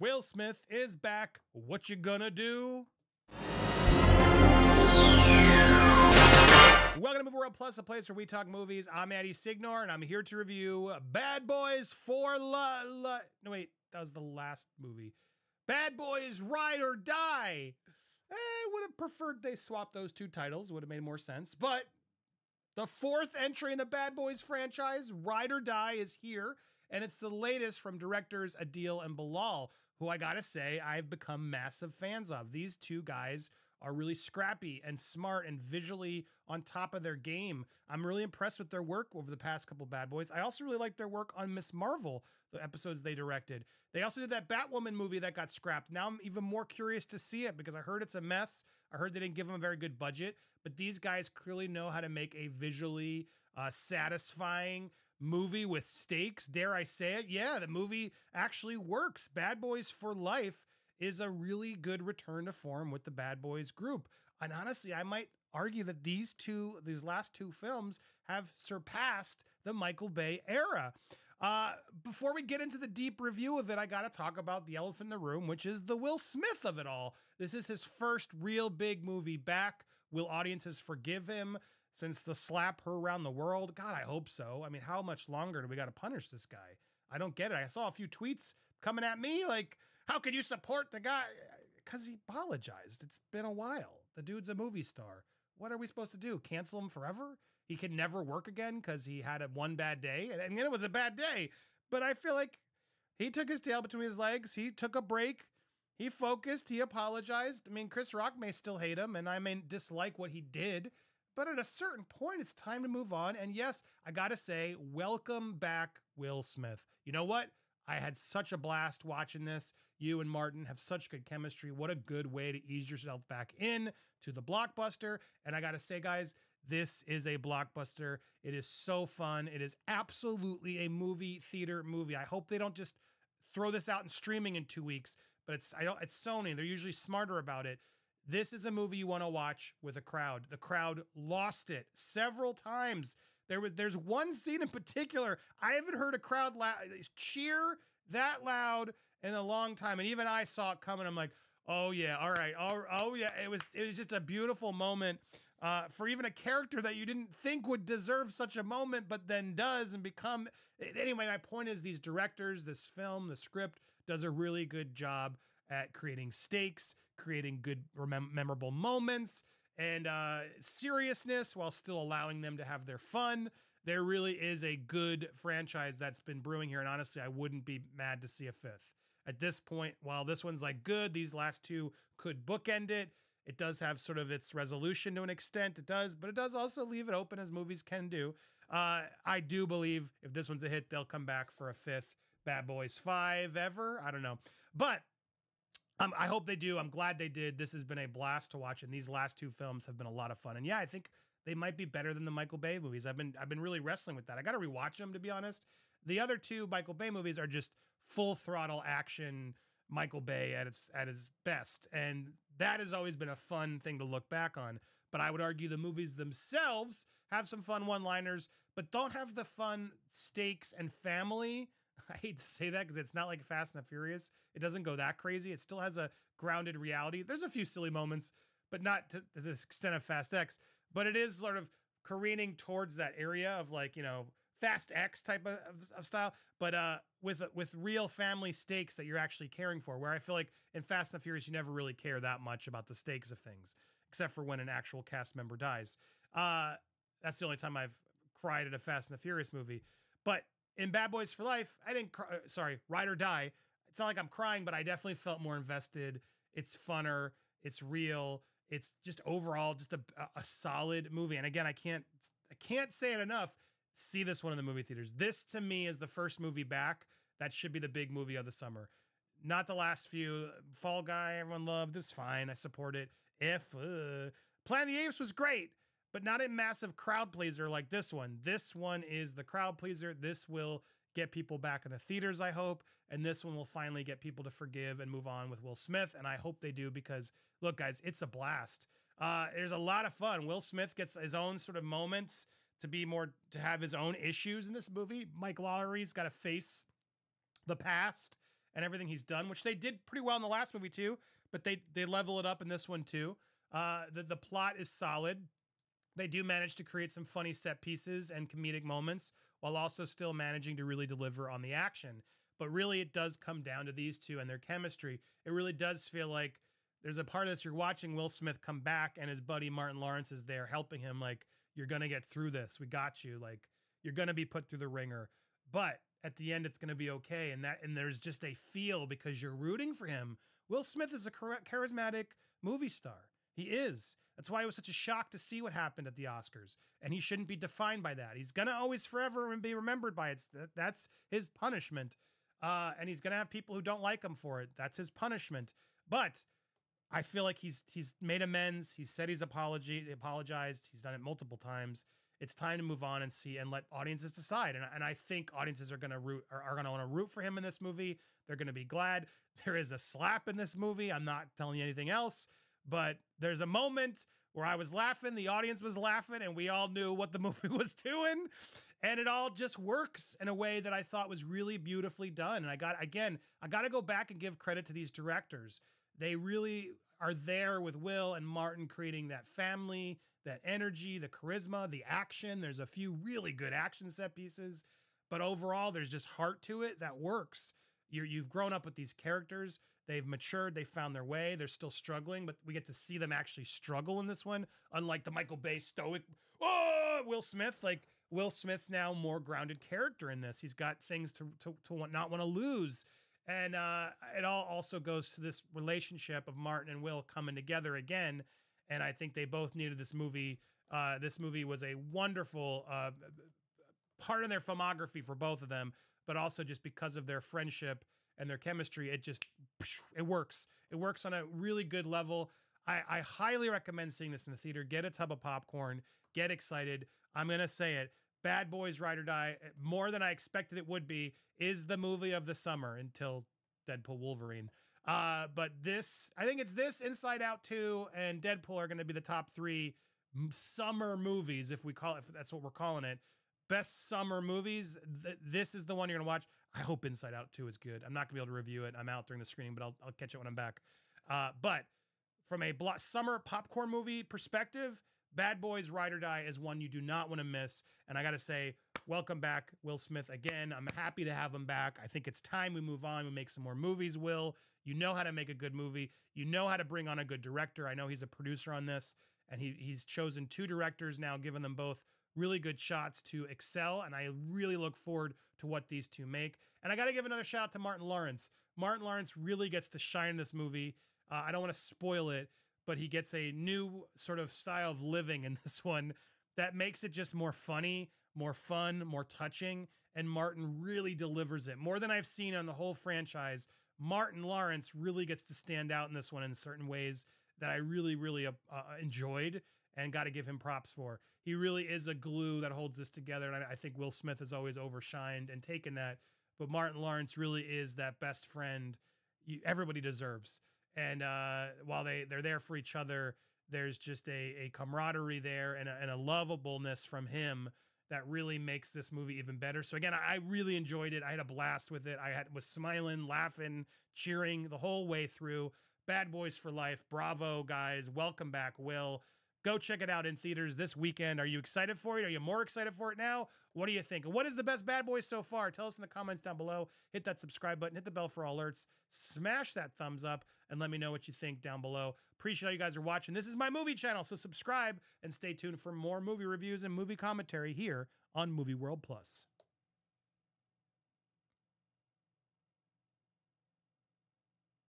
Will Smith is back. What you gonna do? Welcome to Movie World Plus, a place where we talk movies. I'm Addy Signor, and I'm here to review Bad Boys for No, wait, that was the last movie. Bad Boys Ride or Die. I would have preferred they swapped those two titles. Would have made more sense. But the fourth entry in the Bad Boys franchise, Ride or Die, is here. And it's the latest from directors Adil and Bilall, who I gotta say I've become massive fans of. These two guys are really scrappy and smart and visually on top of their game. I'm really impressed with their work over the past couple Bad Boys. I also really like their work on Miss Marvel, the episodes they directed. They also did that Batwoman movie that got scrapped. Now I'm even more curious to see it because I heard it's a mess. I heard they didn't give them a very good budget, but these guys clearly know how to make a visually satisfying movie with stakes. Dare I say it? Yeah, the movie actually works. Bad Boys for Life is a really good return to form with the Bad Boys group. And honestly, I might argue that these last two films have surpassed the Michael Bay era. Before we get into the deep review of it, I got to talk about the elephant in the room, which is the Will Smith of it all. This is his first real big movie back. Will audiences forgive him since the slap her around the world? God, I hope so. I mean, how much longer do we got to punish this guy? I don't get it. I saw a few tweets coming at me like, how could you support the guy? Because he apologized. It's been a while. The dude's a movie star. What are we supposed to do? Cancel him forever? He can never work again because he had one bad day. And it was a bad day. But I feel like he took his tail between his legs. He took a break. He focused. He apologized. I mean, Chris Rock may still hate him, and I may dislike what he did. But at a certain point, it's time to move on. And yes, I got to say, welcome back, Will Smith. You know what? I had such a blast watching this. You and Martin have such good chemistry. What a good way to ease yourself back in to the blockbuster. And I got to say, guys, this is a blockbuster. It is so fun. It is absolutely a movie theater movie. I hope they don't just throw this out in streaming in 2 weeks, but it's Sony. They're usually smarter about it. This is a movie you want to watch with a crowd. The crowd lost it several times. There's one scene in particular. I haven't heard a crowd cheer that loud in a long time. And even I saw it coming. I'm like, oh yeah, all right. Oh yeah. It was just a beautiful moment for even a character that you didn't think would deserve such a moment, but then does and become. Anyway, my point is these directors, this film, the script does a really good job at creating stakes, creating good memorable moments, and seriousness while still allowing them to have their fun. There really is a good franchise that's been brewing here. And honestly, I wouldn't be mad to see a fifth. At this point, while this one's like good, these last two could bookend it. It does have sort of its resolution to an extent. It does, but it does also leave it open as movies can do. I do believe if this one's a hit, they'll come back for a fifth Bad Boys 5 ever. I don't know. But I hope they do. I'm glad they did. This has been a blast to watch, and these last two films have been a lot of fun. And yeah, I think they might be better than the Michael Bay movies. I've been really wrestling with that. I got to rewatch them, to be honest. The other two Michael Bay movies are just full throttle action Michael Bay at its best, and that has always been a fun thing to look back on. But I would argue the movies themselves have some fun one-liners, but don't have the fun stakes and family. I hate to say that because it's not like Fast and the Furious. It doesn't go that crazy. It still has a grounded reality. There's a few silly moments, but not to the extent of Fast X. But it is sort of careening towards that area of like, Fast X type of style, but with real family stakes that you're actually caring for, where I feel like in Fast and the Furious, you never really care that much about the stakes of things, except for when an actual cast member dies. That's the only time I've cried at a Fast and the Furious movie. But in Bad Boys for Life, I didn't cry. Sorry, Ride or Die. It's not like I'm crying, but I definitely felt more invested. It's funner. It's real. It's just overall just a solid movie. And again, I can't say it enough. See this one in the movie theaters. This to me is the first movie back that should be the big movie of the summer. Not the last few. Fall Guy, everyone loved. It was fine. I support it. Planet of the Apes was great, but not a massive crowd pleaser like this one. This one is the crowd pleaser. This will get people back in the theaters, I hope. And this one will finally get people to forgive and move on with Will Smith. And I hope they do because, look, guys, it's a blast. There's a lot of fun. Will Smith gets his own sort of moments to have his own issues in this movie. Mike Lowry's got to face the past and everything he's done, which they did pretty well in the last movie too, but they level it up in this one too. The plot is solid. They do manage to create some funny set pieces and comedic moments while also still managing to really deliver on the action. But really, it does come down to these two and their chemistry. It really does feel like there's a part of this, you're watching Will Smith come back and his buddy Martin Lawrence is there helping him. Like, you're going to get through this. We got you. Like, you're going to be put through the ringer. But at the end, it's going to be okay. And there's just a feel because you're rooting for him. Will Smith is a charismatic movie star. He is. That's why it was such a shock to see what happened at the Oscars. And he shouldn't be defined by that. He's going to always forever be remembered by it. That's his punishment. And he's going to have people who don't like him for it. That's his punishment. But I feel like he's made amends. He said he's apologized. He's done it multiple times. It's time to move on and see and let audiences decide. And I think audiences are going to want to root for him in this movie. They're going to be glad. There is a slap in this movie. I'm not telling you anything else, but there's a moment where I was laughing, the audience was laughing, and we all knew what the movie was doing. And it all just works in a way that I thought was really beautifully done. And I got to go back and give credit to these directors. They really are there with Will and Martin creating that family, that energy, the charisma, the action. There's a few really good action set pieces, but overall there's just heart to it that works. You've grown up with these characters. They've matured. They found their way. They're still struggling, but we get to see them actually struggle in this one. Unlike the Michael Bay stoic, Will Smith, like Will Smith's now more grounded character in this. He's got things to not want to lose. And it all also goes to this relationship of Martin and Will coming together again. And I think they both needed this movie. This movie was a wonderful part in their filmography for both of them, but also just because of their friendship and their chemistry, it works. It works on a really good level. I highly recommend seeing this in the theater. Get a tub of popcorn. Get excited. I'm going to say it. Bad Boys Ride or Die, more than I expected it would be, is the movie of the summer until Deadpool Wolverine. But this, I think it's this, Inside Out 2, and Deadpool are going to be the top 3 summer movies, if that's what we're calling it. Best summer movies. This is the one you're going to watch. I hope Inside Out 2 is good. I'm not going to be able to review it. I'm out during the screening, but I'll catch it when I'm back. But from a summer popcorn movie perspective, Bad Boys Ride or Die is one you do not want to miss. And I got to say, welcome back, Will Smith, again. I'm happy to have him back. I think it's time we move on. We make some more movies, Will. You know how to make a good movie. You know how to bring on a good director. I know he's a producer on this, and he's chosen 2 directors now, giving them both really good shots to excel. And I really look forward to what these 2 make. And I got to give another shout out to Martin Lawrence. Martin Lawrence really gets to shine in this movie. I don't want to spoil it, but he gets a new sort of style of living in this one that makes it just more funny, more fun, more touching. And Martin really delivers it. More than I've seen on the whole franchise, Martin Lawrence really gets to stand out in this one in certain ways that I really, really enjoyed and got to give him props for. He really is a glue that holds this together. And I think Will Smith has always overshined and taken that. But Martin Lawrence really is that best friend everybody deserves. And while they're there for each other, there's just a camaraderie there and a lovableness from him that really makes this movie even better. So again, I really enjoyed it. I had a blast with it. Was smiling, laughing, cheering the whole way through. Bad Boys for Life. Bravo, guys. Welcome back, Will. Go check it out in theaters this weekend. Are you excited for it? Are you more excited for it now? What do you think? What is the best Bad Boys so far? Tell us in the comments down below. Hit that subscribe button. Hit the bell for all alerts. Smash that thumbs up and let me know what you think down below. Appreciate how you guys are watching. This is my movie channel, so subscribe and stay tuned for more movie reviews and movie commentary here on Movie World Plus.